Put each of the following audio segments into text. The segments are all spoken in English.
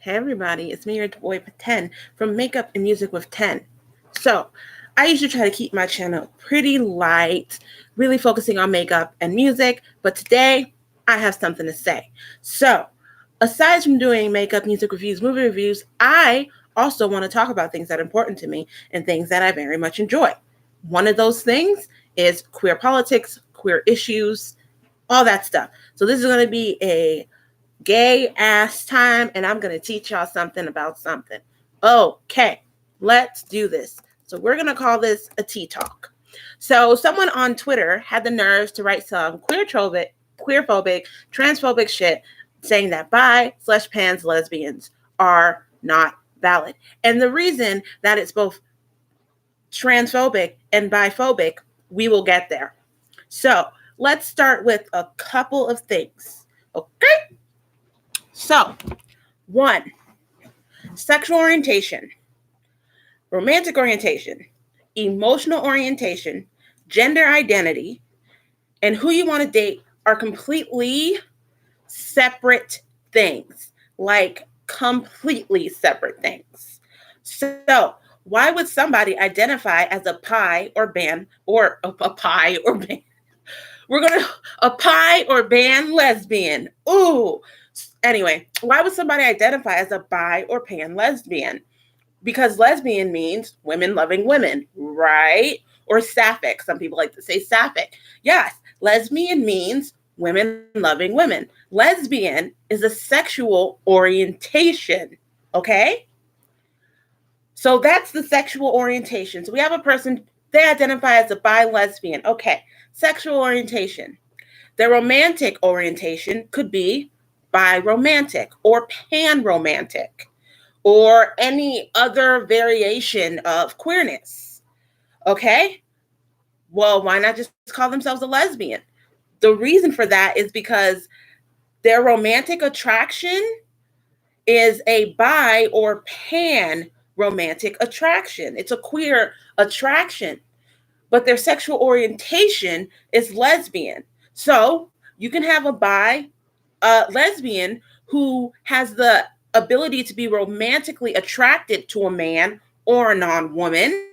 Hey everybody, it's me, your boy 10 from Makeup and Music with 10. So, I usually try to keep my channel pretty light, really focusing on makeup and music, but today I have something to say. So, aside from doing makeup, music reviews, movie reviews, I also want to talk about things that are important to me and things that I very much enjoy. One of those things is queer politics, queer issues, all that stuff. So, this is going to be a gay ass time, and I'm going to teach y'all something about something. Okay, let's do this. So we're going to call this a tea talk. So someone on Twitter had the nerves to write some queerphobic, transphobic shit saying that bi/pans lesbians are not valid. And the reason that it's both transphobic and biphobic, we will get there. So let's start with a couple of things. Okay? So, one, sexual orientation, romantic orientation, emotional orientation, gender identity, and who you want to date are completely separate things. Like, completely separate things. So, why would somebody identify as a pie or ban or a pie or ban? A pie or ban lesbian. Ooh. Anyway, why would somebody identify as a bi or pan lesbian? Because lesbian means women loving women, right? Or sapphic. Some people like to say sapphic. Yes, lesbian means women loving women. Lesbian is a sexual orientation, okay? So that's the sexual orientation. So we have a person, they identify as a bi lesbian. Okay, sexual orientation. Their romantic orientation could be bi-romantic or pan-romantic or any other variation of queerness. Okay? Well, why not just call themselves a lesbian? The reason for that is because their romantic attraction is a bi or pan romantic attraction. It's a queer attraction, but their sexual orientation is lesbian. So you can have a lesbian who has the ability to be romantically attracted to a man or a non-woman,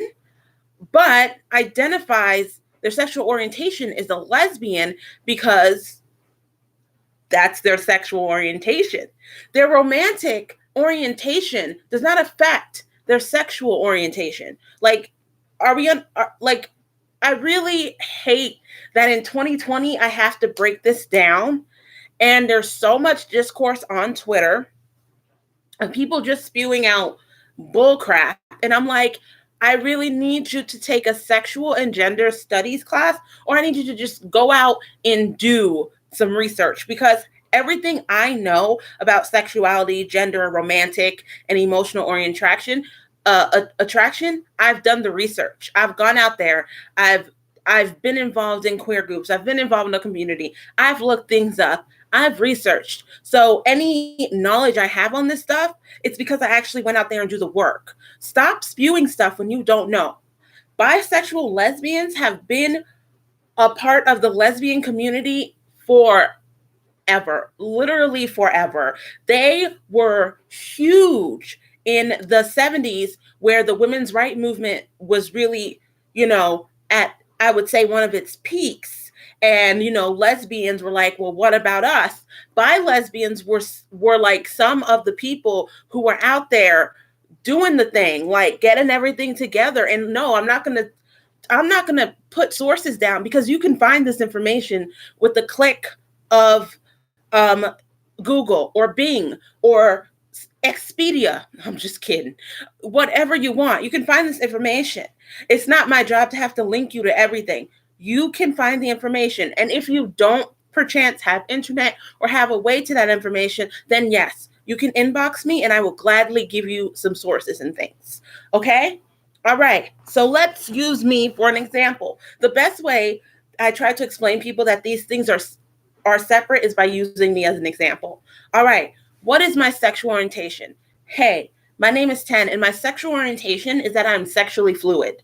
but identifies their sexual orientation is a lesbian because that's their sexual orientation. Their romantic orientation does not affect their sexual orientation. Like, I really hate that in 2020 I have to break this down, and there's so much discourse on Twitter and people just spewing out bullcrap. And I'm like, I really need you to take a sexual and gender studies class, or I need you to just go out and do some research, because everything I know about sexuality, gender, romantic, and emotional attraction, I've done the research. I've gone out there. I've been involved in queer groups. I've been involved in the community. I've looked things up. I've researched. So any knowledge I have on this stuff, it's because I actually went out there and do the work. Stop spewing stuff when you don't know. Bisexual lesbians have been a part of the lesbian community forever, literally forever. They were huge in the 70s, where the women's right movement was really, at, I would say, one of its peaks. And lesbians were like, well, what about us? Bi lesbians were like some of the people who were out there doing the thing, like getting everything together. And no, I'm not gonna put sources down, because you can find this information with the click of Google or Bing or Expedia. I'm just kidding. Whatever you want, you can find this information. It's not my job to have to link you to everything. You can find the information. And if you don't perchance have internet or have a way to that information, then yes, you can inbox me and I will gladly give you some sources and things. Okay? All right. So let's use me for an example. The best way I try to explain people that these things are separate is by using me as an example. All right. What is my sexual orientation? Hey, my name is 10, and my sexual orientation is that I'm sexually fluid.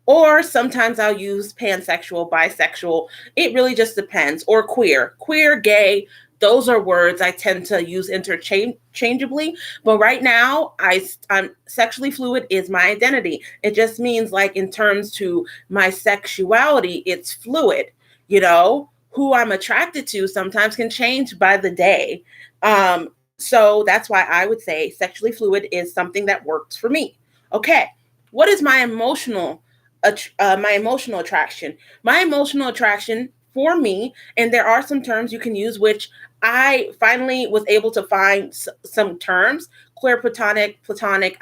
Or sometimes I'll use pansexual, bisexual. It really just depends. Or queer, gay, those are words I tend to use interchangeably. But right now, I'm sexually fluid is my identity. It just means, like, in terms to my sexuality, it's fluid. You know, who I'm attracted to sometimes can change by the day. So that's why I would say sexually fluid is something that works for me. Okay, what is my emotional attraction? My emotional attraction for me, and there are some terms you can use, which I finally was able to find some terms: queer, platonic,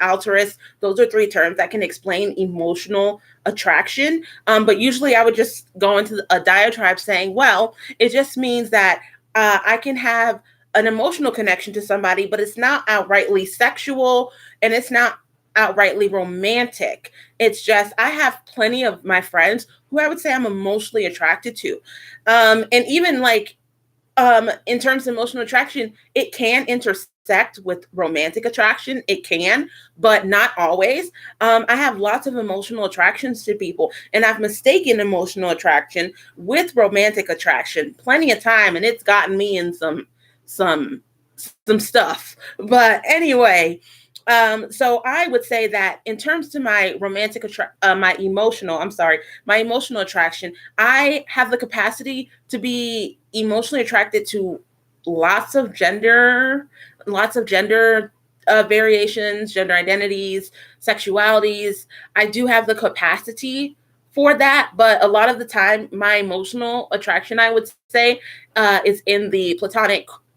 altruist. Those are three terms that can explain emotional attraction. But usually I would just go into a diatribe saying, well, it just means that I can have an emotional connection to somebody, but it's not outrightly sexual and it's not outrightly romantic. It's just I have plenty of my friends who I would say I'm emotionally attracted to. And even like in terms of emotional attraction, it can intersect with romantic attraction. It can, but not always. I have lots of emotional attractions to people, and I've mistaken emotional attraction with romantic attraction plenty of time, and it's gotten me in some stuff. But anyway, so I would say that in terms to my my emotional attraction, I have the capacity to be emotionally attracted to lots of gender, variations, gender identities, sexualities. I do have the capacity for that, but a lot of the time, my emotional attraction, I would say, is in the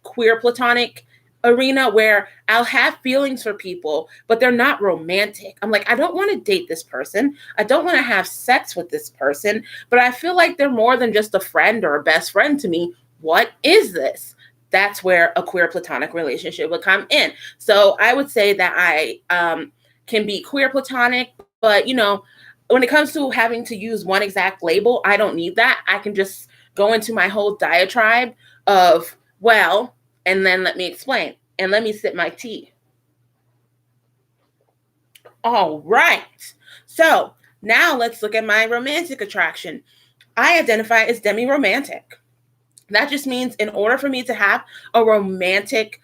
queer platonic arena, where I'll have feelings for people, but they're not romantic. I'm like, I don't want to date this person. I don't want to have sex with this person, but I feel like they're more than just a friend or a best friend to me. What is this? That's where a queer platonic relationship would come in. So I would say that I can be queer platonic, but when it comes to having to use one exact label, I don't need that. I can just go into my whole diatribe of, well, and then let me explain. And let me sip my tea. All right. So now let's look at my romantic attraction. I identify as demi-romantic. That just means in order for me to have a romantic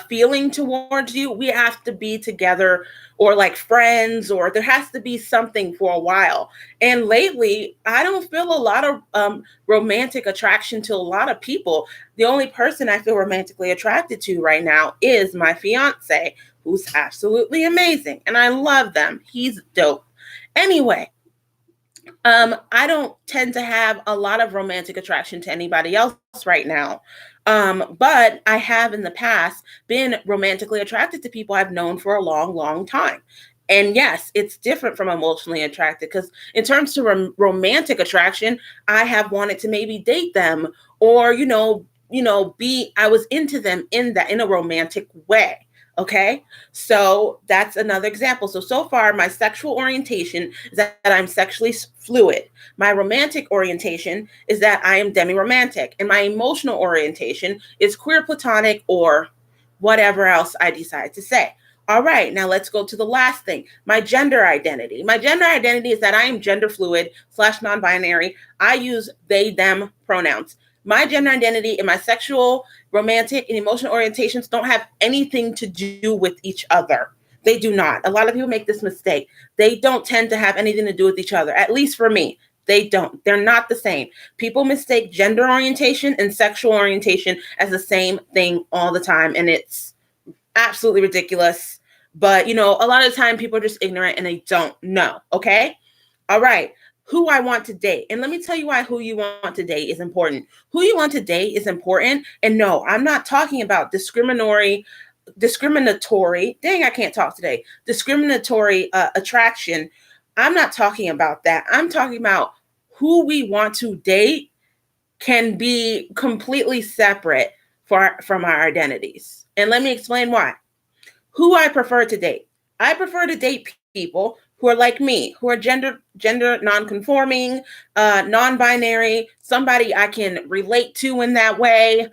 feeling towards you, we have to be together or like friends, or there has to be something for a while. And lately, I don't feel a lot of romantic attraction to a lot of people. The only person I feel romantically attracted to right now is my fiance, who's absolutely amazing. And I love them. He's dope. Anyway, I don't tend to have a lot of romantic attraction to anybody else right now. But I have in the past been romantically attracted to people I've known for a long, long time. And yes, it's different from emotionally attracted, because in terms of romantic attraction, I have wanted to maybe date them, or, I was into them in a romantic way. Okay. So that's another example. So far, my sexual orientation is that I'm sexually fluid. My romantic orientation is that I am demi-romantic. And my emotional orientation is queer platonic, or whatever else I decide to say. All right, now let's go to the last thing, my gender identity. My gender identity is that I am gender fluid / non-binary. I use they, them pronouns. My gender identity and my sexual, romantic, and emotional orientations don't have anything to do with each other. They do not. A lot of people make this mistake. They don't tend to have anything to do with each other. At least for me, they don't. They're not the same. People mistake gender orientation and sexual orientation as the same thing all the time, and it's absolutely ridiculous. But, a lot of the time people are just ignorant and they don't know. Okay? All right. Who I want to date. And let me tell you why who you want to date is important. Who you want to date is important. And no, I'm not talking about discriminatory, dang, I can't talk today, discriminatory attraction. I'm not talking about that. I'm talking about who we want to date can be completely separate from our identities. And let me explain why. Who I prefer to date. I prefer to date people who are like me, who are gender non-conforming, non-binary, somebody I can relate to in that way,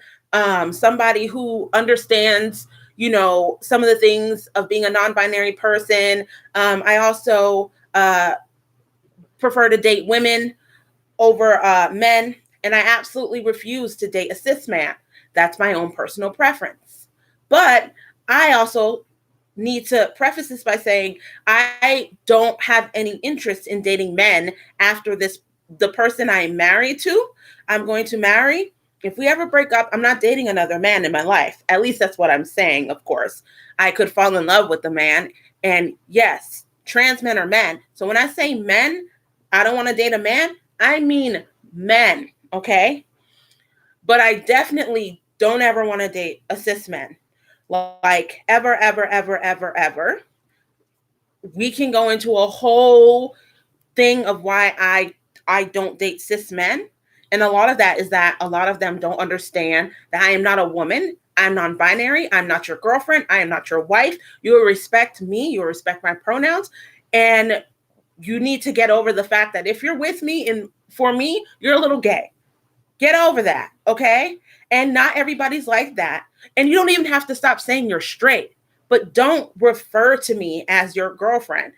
somebody who understands, some of the things of being a non-binary person. I also prefer to date women over men. And I absolutely refuse to date a cis man. That's my own personal preference. But I also need to preface this by saying I don't have any interest in dating men after the person I am married to, I'm going to marry. If we ever break up, I'm not dating another man in my life. At least that's what I'm saying, of course. I could fall in love with a man. And yes, trans men are men. So when I say men, I don't want to date a man, I mean men, okay? But I definitely don't ever want to date a cis man. Like ever, ever, ever, ever, ever. We can go into a whole thing of why I don't date cis men. And a lot of that is that a lot of them don't understand that I am not a woman. I'm non-binary. I'm not your girlfriend. I am not your wife. You will respect me. You will respect my pronouns. And you need to get over the fact that if you're with me and for me, you're a little gay. Get over that, okay? And not everybody's like that. And you don't even have to stop saying you're straight, but don't refer to me as your girlfriend.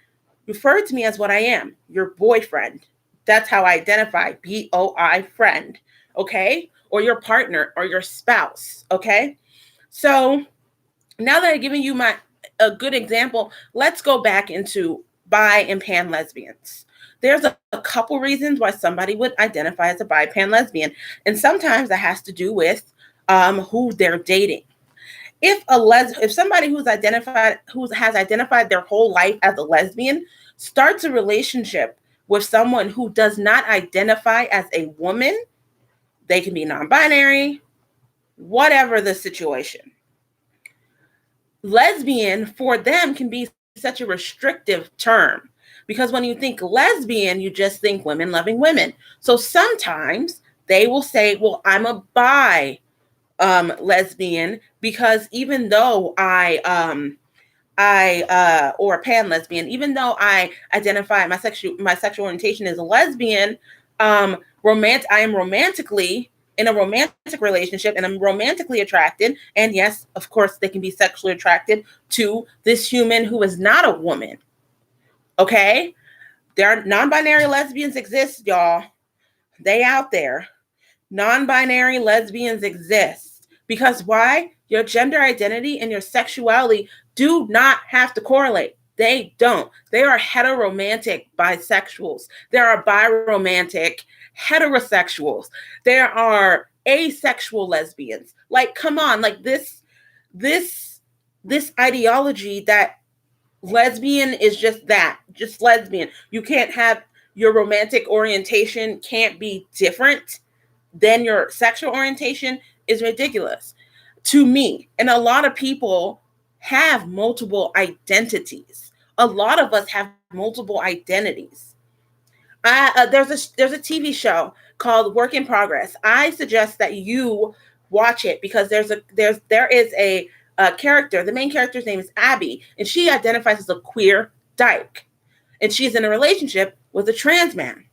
Refer to me as what I am, your boyfriend. That's how I identify, BOI friend, okay? Or your partner or your spouse, okay? So now that I've given you a good example, let's go back into bi and pan lesbians. There's a couple reasons why somebody would identify as a bi pan lesbian, and sometimes that has to do with who they're dating. If somebody who has identified their whole life as a lesbian starts a relationship with someone who does not identify as a woman, they can be non-binary, whatever the situation. Lesbian for them can be such a restrictive term because when you think lesbian, you just think women loving women. So sometimes they will say, well, I'm a bi lesbian because even though or a pan lesbian, even though I identify my sexual orientation as a lesbian, I am romantically in a romantic relationship and I'm romantically attracted. And yes, of course, they can be sexually attracted to this human who is not a woman. Okay? There are non-binary lesbians exist, y'all. They out there. Non-binary lesbians exist. Because why? Your gender identity and your sexuality do not have to correlate. They don't. They are heteromantic bisexuals. There are biromantic heterosexuals. There are asexual lesbians. Like, come on, like this ideology that lesbian is just that, just lesbian. You can't have your romantic orientation can't be different than your sexual orientation is ridiculous to me. And a lot of people have multiple identities. A lot of us have multiple identities. There's a TV show called Work in Progress. I suggest that you watch it because there is a character. The main character's name is Abby, and she identifies as a queer dyke, and she's in a relationship with a trans man.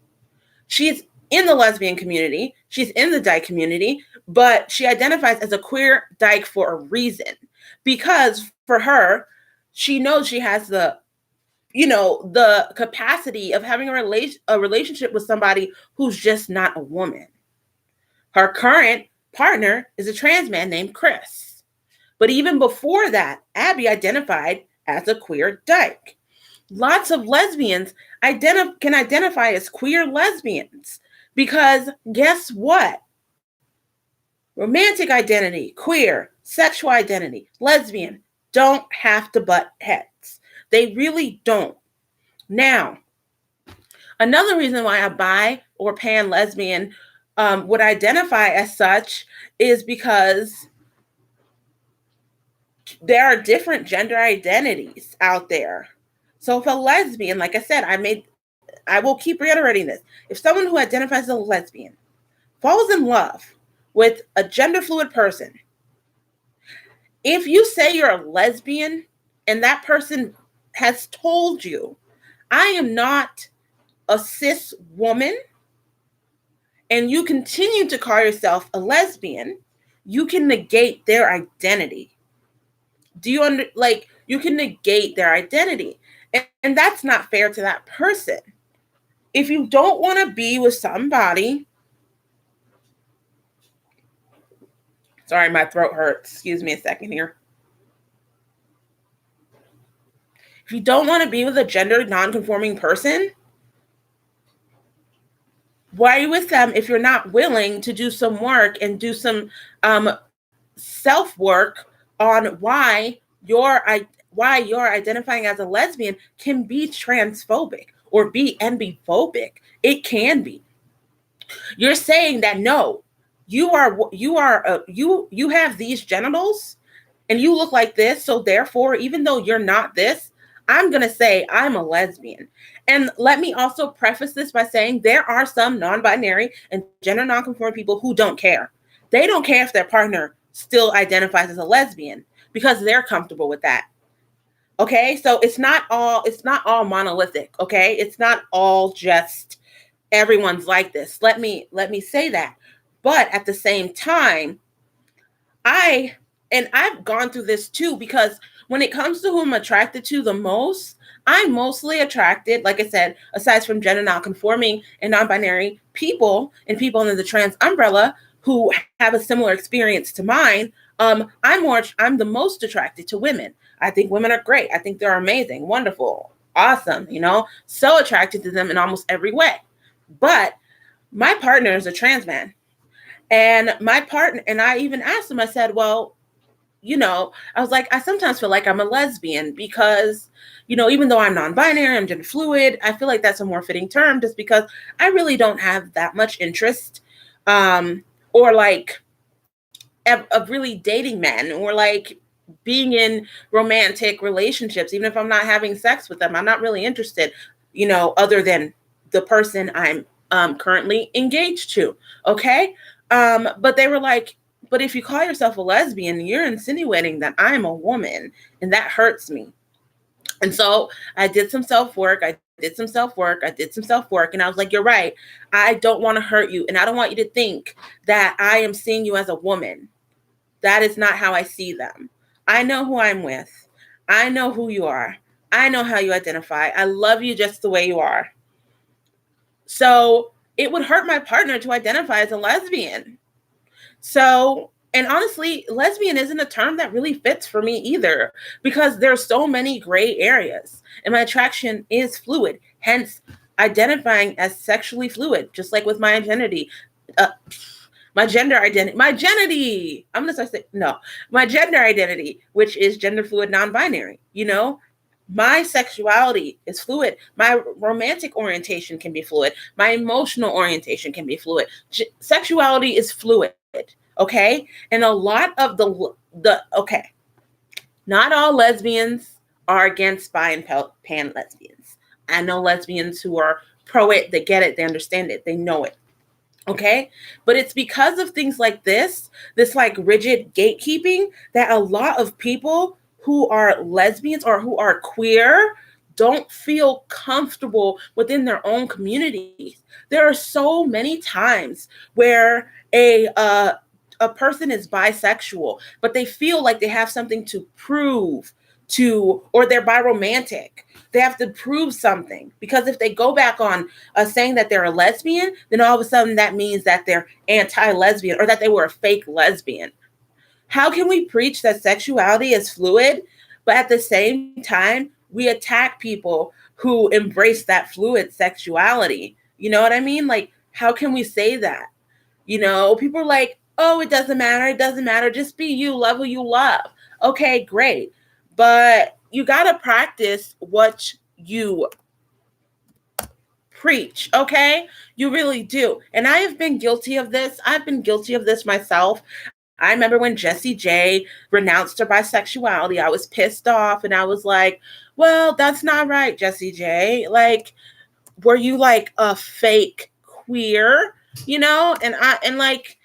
She's in the lesbian community, she's in the dyke community, but she identifies as a queer dyke for a reason. Because for her, she knows she has the capacity of having a relationship with somebody who's just not a woman. Her current partner is a trans man named Chris. But even before that, Abby identified as a queer dyke. Lots of lesbians can identify as queer lesbians because guess what? Romantic identity, queer, sexual identity, lesbian don't have to butt heads. They really don't. Now, another reason why a bi or pan lesbian would identify as such is because there are different gender identities out there. So if a lesbian, like I said, I will keep reiterating this. If someone who identifies as a lesbian falls in love with a gender fluid person, if you say you're a lesbian and that person has told you, I am not a cis woman, and you continue to call yourself a lesbian, you can negate their identity. You can negate their identity. And that's not fair to that person. If you don't want to be with somebody Sorry, my throat hurts. Excuse me a second here. If you don't want to be with a gender non-conforming person, why are you with them if you're not willing to do some work and do some self-work on you're why you're identifying as a lesbian can be transphobic or be phobic? It can be. You're saying that no, you have these genitals and you look like this, so therefore, even though you're not this, I'm going to say I'm a lesbian. And let me also preface this by saying there are some non-binary and gender non-conforming people who don't care. They don't care if their partner still identifies as a lesbian because they're comfortable with that. Okay? So it's not all monolithic, okay? It's not all just everyone's like this. Let me say that. But at the same time, I've gone through this too, because when it comes to who I'm attracted to the most, I'm mostly attracted, like I said, aside from gender non-conforming and non-binary people and people under the trans umbrella who have a similar experience to mine, I'm the most attracted to women. I think women are great. I think they're amazing, wonderful, awesome, so attracted to them in almost every way. But my partner is a trans man. And my partner, and I even asked him, I said, well, I was like, I sometimes feel like I'm a lesbian because, even though I'm non-binary, I'm gender fluid, I feel like that's a more fitting term just because I really don't have that much interest or like of really dating men or like being in romantic relationships. Even if I'm not having sex with them, I'm not really interested, other than the person I'm currently engaged to. Okay. But they were like, but if you call yourself a lesbian, you're insinuating that I'm a woman, and that hurts me. And so I did some self-work. And I was like, you're right. I don't want to hurt you. And I don't want you to think that I am seeing you as a woman. That is not how I see them. I know who I'm with. I know who you are. I know how you identify. I love you just the way you are. So it would hurt my partner to identify as a lesbian. So, and honestly, lesbian isn't a term that really fits for me either, because there's so many gray areas and my attraction is fluid, hence identifying as sexually fluid, just like with my identity. My gender identity, my gender identity, which is gender fluid, non-binary, my sexuality is fluid. My romantic orientation can be fluid. My emotional orientation can be fluid. Sexuality is fluid. Okay. And a lot of not all lesbians are against bi and pan lesbians. I know lesbians who are pro it, they get it, they understand it, they know it. Okay. But it's because of things like this like rigid gatekeeping, that a lot of people who are lesbians or who are queer don't feel comfortable within their own communities. There are so many times where a person is bisexual, but they feel like they have something to prove or they're biromantic. They have to prove something, because if they go back on saying that they're a lesbian, then all of a sudden that means that they're anti-lesbian or that they were a fake lesbian. How can we preach that sexuality is fluid, but at the same time, we attack people who embrace that fluid sexuality? You know what I mean? Like, how can we say that? People are like, oh, it doesn't matter. It doesn't matter. Just be you, love who you love. Okay, great. But you got to practice what you preach, okay? You really do. And I have been guilty of this. I've been guilty of this myself. I remember when Jessie J renounced her bisexuality, I was pissed off and I was like, well, that's not right, Jessie J. Like, were you like a fake queer, And like,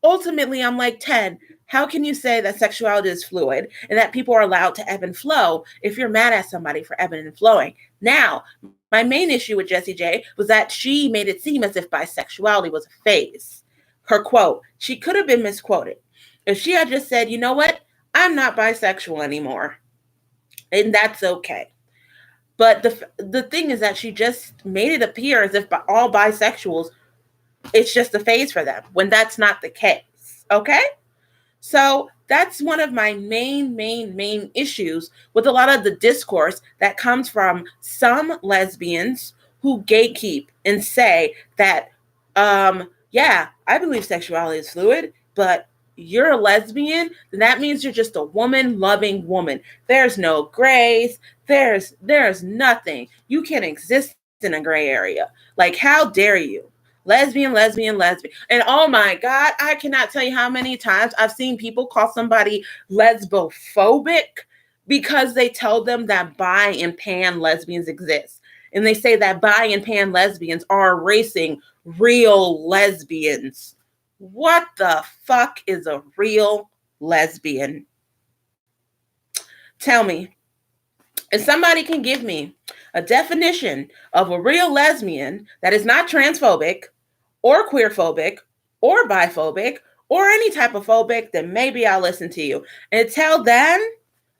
ultimately, I'm like, Ted, how can you say that sexuality is fluid and that people are allowed to ebb and flow if you're mad at somebody for ebbing and flowing? Now, my main issue with Jessie J was that she made it seem as if bisexuality was a phase. Her quote, she could have been misquoted. If she had just said, you know what, I'm not bisexual anymore, and that's okay. But the thing is that she just made it appear as if all bisexuals, it's just a phase for them, when that's not the case. Okay? So that's one of my main issues with a lot of the discourse that comes from some lesbians who gatekeep and say that, yeah, I believe sexuality is fluid, but you're a lesbian, then that means you're just a woman loving woman. There's no grace. There's nothing. You can't exist in a gray area. Like, how dare you? Lesbian. And oh my God, I cannot tell you how many times I've seen people call somebody lesbophobic because they tell them that bi and pan lesbians exist. And they say that bi and pan lesbians are erasing real lesbians. What the fuck is a real lesbian? Tell me, if somebody can give me a definition of a real lesbian that is not transphobic or queerphobic or biphobic or any type of phobic, then maybe I'll listen to you. And until then,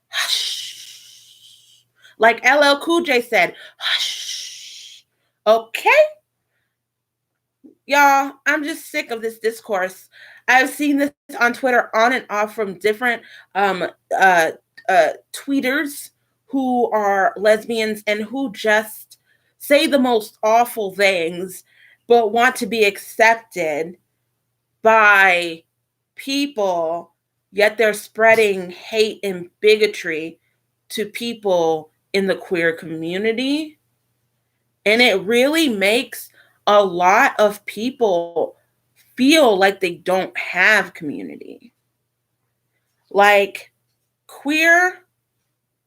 hush. Like LL Cool J said, hush. Okay? Y'all, I'm just sick of this discourse. I've seen this on Twitter on and off from different uh, tweeters who are lesbians and who just say the most awful things, but want to be accepted by people, yet they're spreading hate and bigotry to people in the queer community. And it really makes a lot of people feel like they don't have community. Like, queer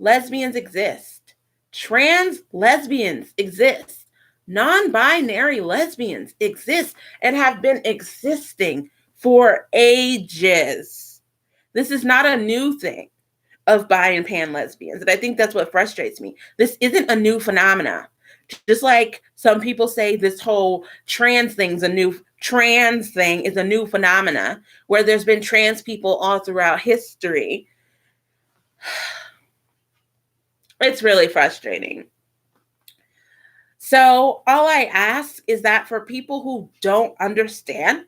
lesbians exist, trans lesbians exist, non-binary lesbians exist and have been existing for ages. This is not a new thing of bi and pan lesbians. And I think that's what frustrates me. This isn't a new phenomena. Just like some people say this whole trans thing is a new phenomena, where there's been trans people all throughout history. It's really frustrating. So all I ask is that for people who don't understand,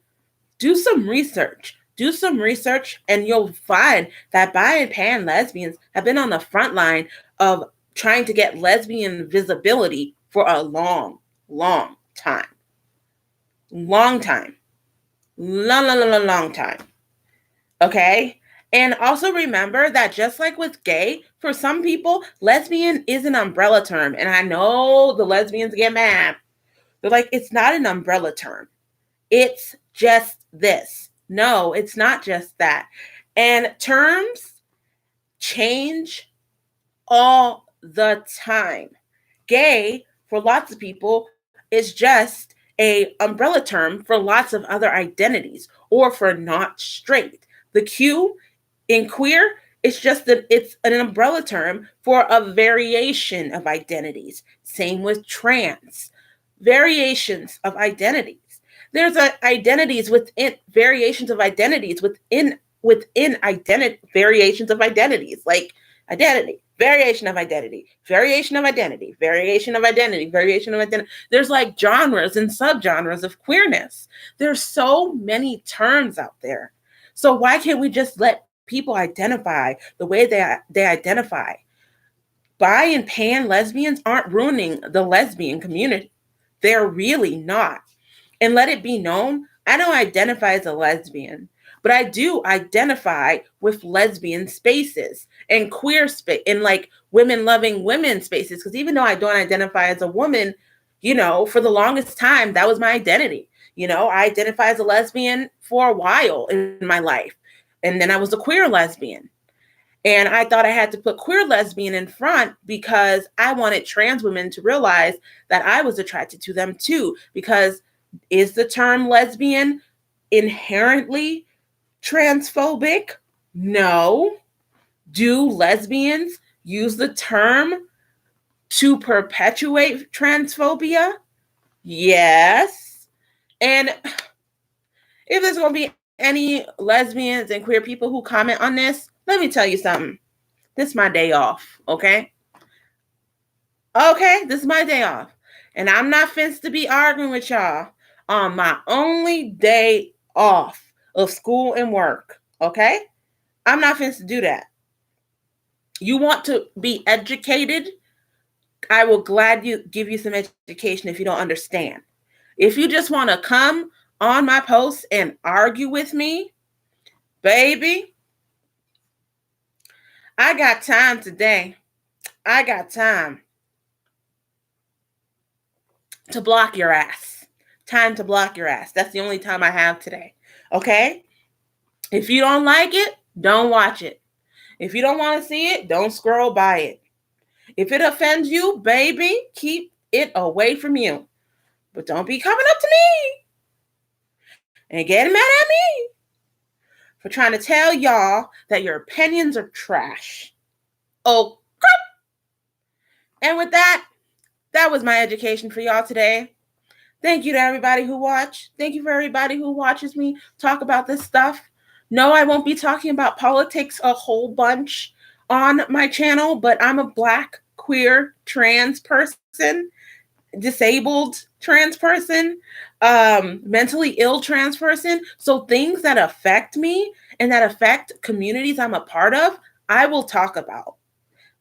do some research. Do some research and you'll find that bi and pan lesbians have been on the front line of trying to get lesbian visibility for a long time. Long time. Long time. Okay? And also remember that just like with gay, for some people, lesbian is an umbrella term. And I know the lesbians get mad. They're like, it's not an umbrella term. It's just this. No, it's not just that. And terms change all the time. Gay, for lots of people, is just a umbrella term for lots of other identities, or for not straight. The Q in queer, it's an umbrella term for a variation of identities. Same with trans. Variations of identities. There's identities within variations of identities within variations of identities, like identity, variation of identity, variation of identity, variation of identity, variation of identity. There's like genres and subgenres of queerness. There's so many terms out there. So why can't we just let people identify the way they identify? Bi and pan lesbians aren't ruining the lesbian community. They're really not. And let it be known, I don't identify as a lesbian, but I do identify with lesbian spaces and queer space and like women loving women spaces. Because even though I don't identify as a woman, for the longest time, that was my identity. I identify as a lesbian for a while in my life. And then I was a queer lesbian. And I thought I had to put queer lesbian in front because I wanted trans women to realize that I was attracted to them too. Because is the term lesbian inherently transphobic? No. Do lesbians use the term to perpetuate transphobia? Yes. And if there's going to be any lesbians and queer people who comment on this, let me tell you something. This is my day off, okay? Okay, this is my day off. And I'm not fenced to be arguing with y'all on my only day off of school and work, okay? I'm not finna do that. You want to be educated? I will gladly give you some education if you don't understand. If you just want to come on my posts and argue with me, baby, I got time today. I got time to block your ass. Time to block your ass. That's the only time I have today. Okay? If you don't like it, don't watch it. If you don't want to see it, don't scroll by it. If it offends you, baby, keep it away from you. But don't be coming up to me and getting mad at me for trying to tell y'all that your opinions are trash. Oh, crap. And with that, that was my education for y'all today. Thank you to everybody who watched. Thank you for everybody who watches me talk about this stuff. No, I won't be talking about politics a whole bunch on my channel, but I'm a Black, queer, trans person, disabled trans person, mentally ill trans person. So things that affect me and that affect communities I'm a part of, I will talk about.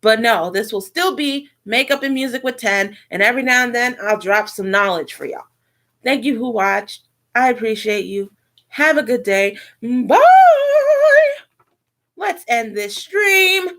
But no, this will still be makeup and music with 10, and every now and then I'll drop some knowledge for y'all. Thank you who watched. I appreciate you. Have a good day. Bye. Let's end this stream.